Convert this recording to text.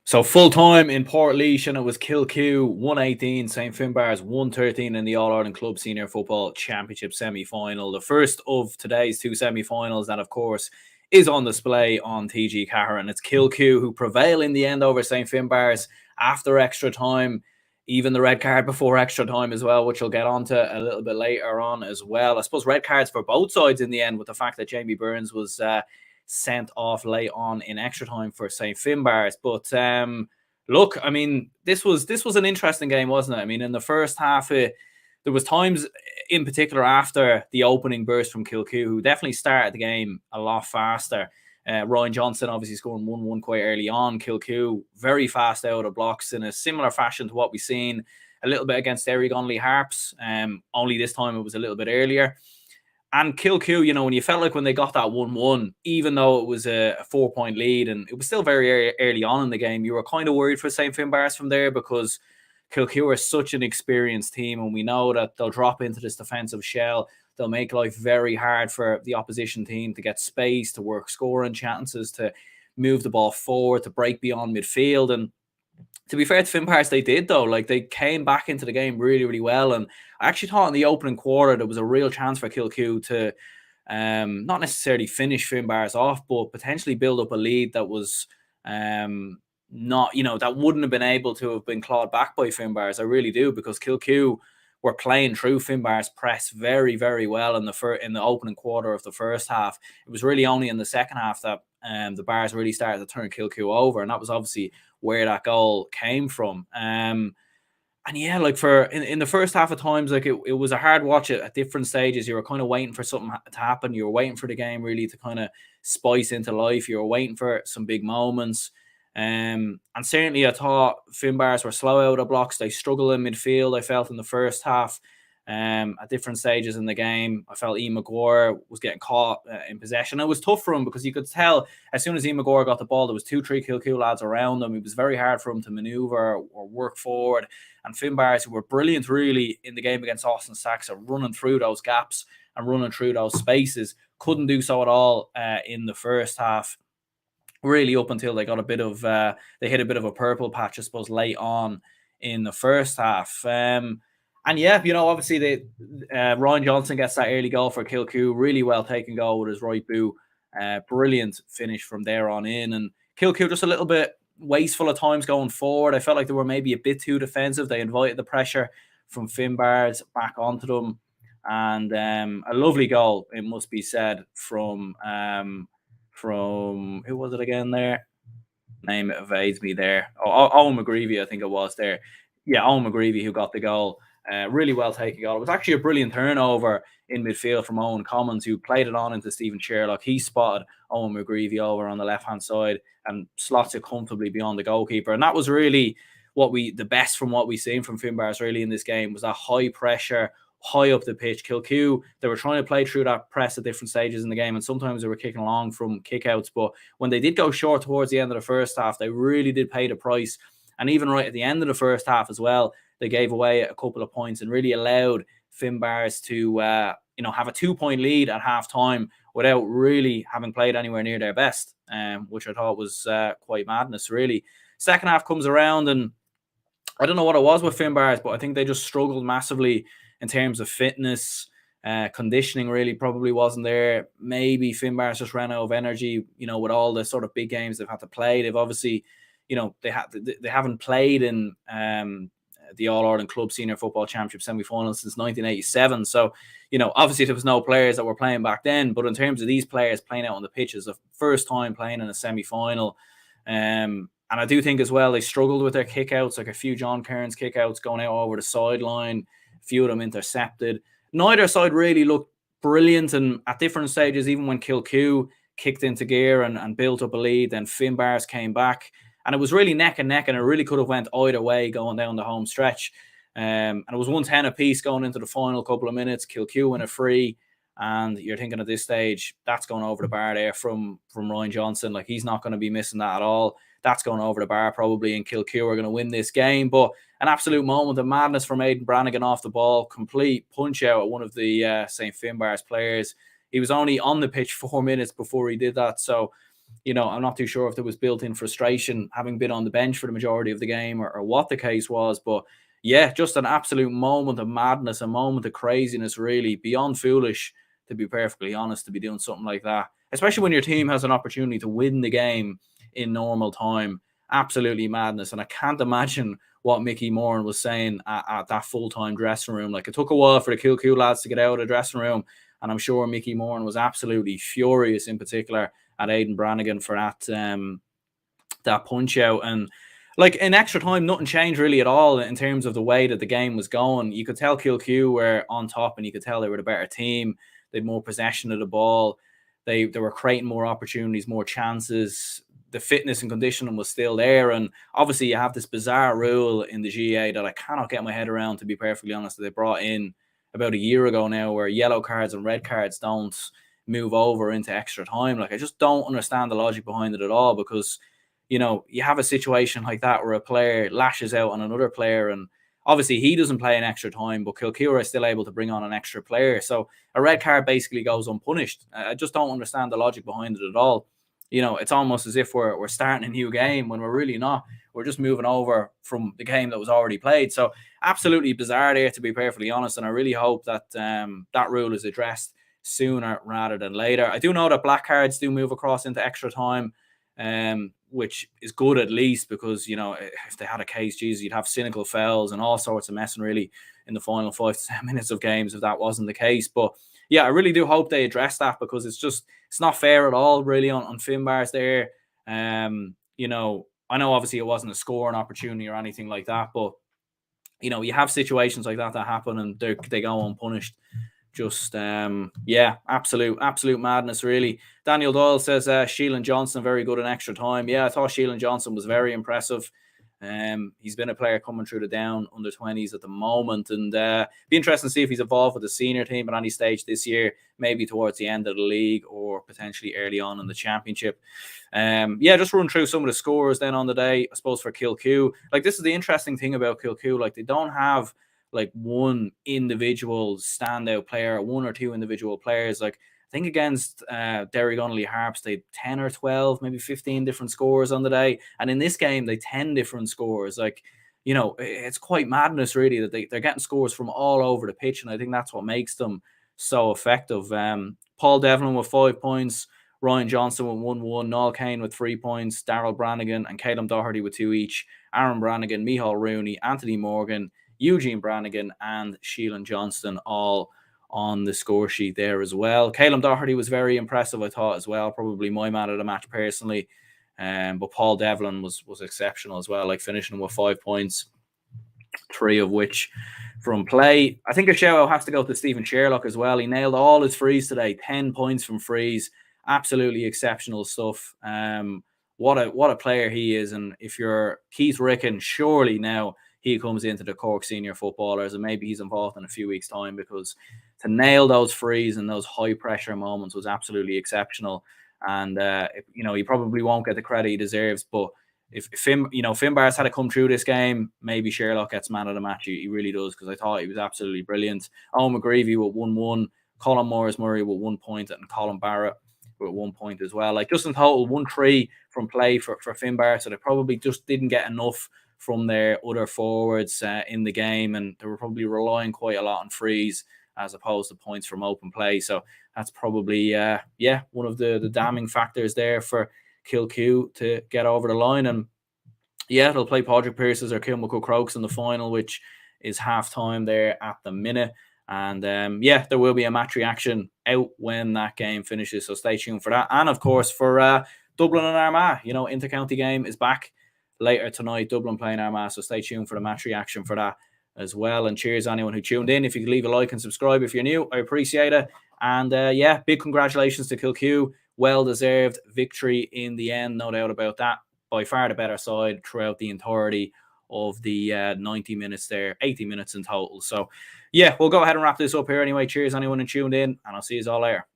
So full time in Portlaoise, and it was Kilcoo 118, St Finbarrs 113 in the All Ireland Club Senior Football Championship semi final. The first of today's two semi finals, that of course is on display on TG Cahir, and it's Kilcoo who prevail in the end over St Finbarrs after extra time. Even the red card before extra time as well, which we'll get onto a little bit later on as well. I suppose red cards for both sides in the end, with the fact that Jamie Burns was sent off late on in extra time for St Finbarrs. But look, I mean, this was an interesting game, wasn't it? I mean, in the first half, there was times in particular after the opening burst from Kilcoo, who definitely started the game a lot faster. Ryan Johnson obviously scoring 1-1 quite early on. Kilcoo very fast out of blocks in a similar fashion to what we've seen a little bit against Derry Gonley Harps. Only this time it was a little bit earlier. And Kilcoo, you know, when you felt like when they got that 1-1, even though it was a 4-point lead and it was still very early on in the game, you were kind of worried for St Finbarrs from there, because Kilcoo are such an experienced team, and we know that they'll drop into this defensive shell. They'll make life very hard for the opposition team to get space, to work scoring chances, to move the ball forward, to break beyond midfield. And to be fair to Finbarrs, they did, though. Like, they came back into the game really, really well. And I actually thought in the opening quarter there was a real chance for Kilcoo to not necessarily finish Finbarrs off, but potentially build up a lead that was not, you know, that wouldn't have been able to have been clawed back by Finbarrs. I really do, because Kilcoo were playing through Finbarrs' press very, very well in the opening quarter of the first half. It was really only in the second half that the Bars really started to turn Kilcoo over, and that was obviously where that goal came from. And yeah, like in the first half of times, like it was a hard watch at different stages. You were kind of waiting for something to happen. You were waiting for the game really to kind of spice into life. You were waiting for some big moments. And certainly I thought Finbarrs were slow out of blocks. They struggled in midfield, I felt, in the first half. At different stages in the game, I felt Ian McGuire was getting caught in possession. It was tough for him, because you could tell as soon as Ian McGuire got the ball, there was 2-3 Kilcoo lads around him. It was very hard for him to manoeuvre or work forward. And Finbarrs, who were brilliant really in the game against Austin Sachs, running through those gaps and running through those spaces, couldn't do so at all in the first half. Really up until they got they hit a bit of a purple patch, I suppose, late on in the first half. And yeah, you know, obviously Ryan Johnson gets that early goal for Kilcoo. Really well taken goal with his right boot. Brilliant finish from there on in. And Kilcoo just a little bit wasteful at times going forward. I felt like they were maybe a bit too defensive. They invited the pressure from Finbarrs back onto them. And a lovely goal, it must be said, from who was it again there? Name evades me there. Oh, Owen McGreevy, I think it was there. Yeah, Owen McGreevy who got the goal. Really well taken goal. It was actually a brilliant turnover in midfield from Owen Commons, who played it on into Stephen Sherlock. He spotted Owen McGreevy over on the left-hand side and slots it comfortably beyond the goalkeeper. And that was really the best from what we've seen from Finbarrs really in this game, was that high pressure, high up the pitch. Kilcoo, they were trying to play through that press at different stages in the game, and sometimes they were kicking along from kickouts. But when they did go short towards the end of the first half, they really did pay the price. And even right at the end of the first half as well, they gave away a couple of points and really allowed Finbarrs to have a 2-point lead at half time without really having played anywhere near their best, which I thought was quite madness, really. Second half comes around, and I don't know what it was with Finbarrs, but I think they just struggled massively in terms of fitness. Conditioning really probably wasn't there. Maybe Finbarrs just ran out of energy, you know, with all the sort of big games they've had to play. They've obviously, you know, they haven't played in the All Ireland Club Senior Football Championship semi-final since 1987. So, you know, obviously there was no players that were playing back then, but in terms of these players playing out on the pitch, it's the first time playing in a semi-final. And I do think as well they struggled with their kickouts, like a few John Kearns kickouts going out over the sideline, a few of them intercepted. Neither side really looked brilliant, and at different stages, even when Kilcoo kicked into gear and built up a lead, then Finbarrs came back. And it was really neck and neck, and it really could have went either way going down the home stretch. And it was 1-10 apiece going into the final couple of minutes. Kilcoo win a free, and you're thinking at this stage, that's going over the bar there from Ryan Johnson. Like, he's not going to be missing that at all. That's going over the bar probably, and Kilcoo are going to win this game. But an absolute moment of madness from Aidan Brannigan off the ball. Complete punch out at one of the St Finbarrs players. He was only on the pitch 4 minutes before he did that. So I'm not too sure if there was built-in frustration having been on the bench for the majority of the game or what the case was. But yeah, just an absolute moment of madness, a moment of craziness, really, beyond foolish, to be perfectly honest, to be doing something like that, especially when your team has an opportunity to win the game in normal time. Absolutely madness. And I can't imagine what Mickey Moran was saying at that full-time dressing room. Like, it took a while for the Kilcoo lads to get out of the dressing room, and I'm sure Mickey Moran was absolutely furious, in particular at Aidan Brannigan, for that punch out. And like, in extra time, nothing changed really at all in terms of the way that the game was going. You could tell Kilcoo were on top, and you could tell they were the better team. They had more possession of the ball. They were creating more opportunities, more chances. The fitness and conditioning was still there. And obviously you have this bizarre rule in the GAA that I cannot get my head around, to be perfectly honest, that they brought in about a year ago now, where yellow cards and red cards don't move over into extra time. Like, I just don't understand the logic behind it at all, because, you have a situation like that where a player lashes out on another player, and obviously he doesn't play in extra time, but Kilcoo is still able to bring on an extra player. So a red card basically goes unpunished. I just don't understand the logic behind it at all. It's almost as if we're starting a new game when we're really not. We're just moving over from the game that was already played. So absolutely bizarre there, to be perfectly honest. And I really hope that that rule is addressed sooner rather than later. I do know that black cards do move across into extra time, which is good at least, because, if they had a case, geez, you'd have cynical fouls and all sorts of messing really in the final 5 to 10 minutes of games if that wasn't the case. But yeah, I really do hope they address that, because it's not fair at all, really, on Finbarrs there. I know obviously it wasn't a scoring opportunity or anything like that, but you have situations like that happen, and they go unpunished. Just absolute madness, really. Daniel Doyle says Sheelan Johnson very good in extra time. Yeah, I thought Sheelan Johnson was very impressive. He's been a player coming through the down under 20s at the moment, and be interesting to see if he's involved with the senior team at any stage this year, maybe towards the end of the league or potentially early on in the championship. Just run through some of the scores then on the day, I suppose, for Kilcoo. Like, this is the interesting thing about Kilcoo. Like, they don't have like one individual standout player, one or two individual players. Like, I think against Derry Donnelly Harps, they had 10 or 12, maybe 15 different scores on the day. And in this game, they 10 different scores. Like, it's quite madness, really, that they're getting scores from all over the pitch. And I think that's what makes them so effective. Paul Devlin with 5 points, Ryan Johnson with 1-1, Noel Kane with 3 points, Darrell Brannigan and Caleb Doherty with 2 each, Aaron Brannigan, Micheál Rooney, Anthony Morgan, Eugene Brannigan and Sheelan Johnston all on the score sheet there as well. Caleb Doherty was very impressive, I thought, as well. Probably my man of the match personally. But Paul Devlin was exceptional as well, like finishing with 5 points, 3 of which from play. I think a shout out has to go to Stephen Sherlock as well. He nailed all his frees today, 10 points from frees. Absolutely exceptional stuff. What a player he is. And if you're Keith Ricken, surely now he comes into the Cork senior footballers, and maybe he's involved in a few weeks' time, because to nail those frees and those high pressure moments was absolutely exceptional. And he probably won't get the credit he deserves. But if Finbarrs had to come through this game, maybe Sherlock gets man of the match. He really does, because I thought he was absolutely brilliant. Owen McGreevy with 1-1, Colin Morris-Murray with 1 point, and Colin Barrett with 1 point as well. Like, just in total, 1-3 from play for Finbarrs. So they probably just didn't get enough from their other forwards in the game, and they were probably relying quite a lot on frees as opposed to points from open play. So that's probably one of the damning factors there for Kilcoo to get over the line. And they'll play Padraig Pearses or Kilmacud Crokes in the final, which is half time there at the minute. And there will be a match reaction out when that game finishes, so stay tuned for that. And of course, for Dublin and Armagh, intercounty game is back later tonight. Dublin playing Armagh, so stay tuned for the match reaction for that as well. And cheers anyone who tuned in. If you could leave a like and subscribe if you're new, I appreciate it. And big congratulations to Kilcoo. Well deserved victory in the end, no doubt about that. By far the better side throughout the entirety of the 90 minutes there, 80 minutes in total. So we'll go ahead and wrap this up here anyway. Cheers anyone who tuned in, and I'll see you all later.